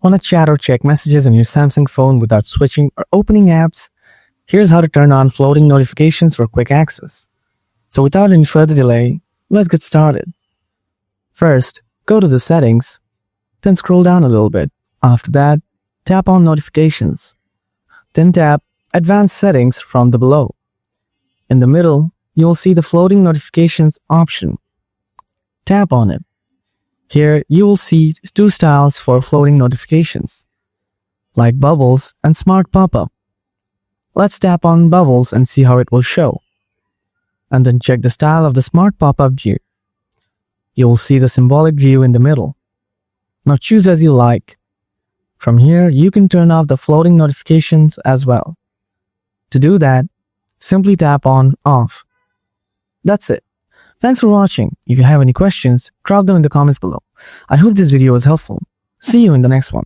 Want to chat or check messages on your Samsung phone without switching or opening apps? Here's how to turn on floating notifications for quick access. So without any further delay, let's get started. First, go to the settings, then scroll down a little bit. After that, tap on notifications. Then tap advanced settings from the below. In the middle, you will see the floating notifications option. Tap on it. Here, you will see two styles for floating notifications, like bubbles and smart pop-up. Let's tap on bubbles and see how it will show. And then check the style of the smart pop-up view. You will see the symbolic view in the middle. Now choose as you like. From here, you can turn off the floating notifications as well. To do that, simply tap on Off. That's it. Thanks for watching. If you have any questions, drop them in the comments below. I hope this video was helpful. See you in the next one.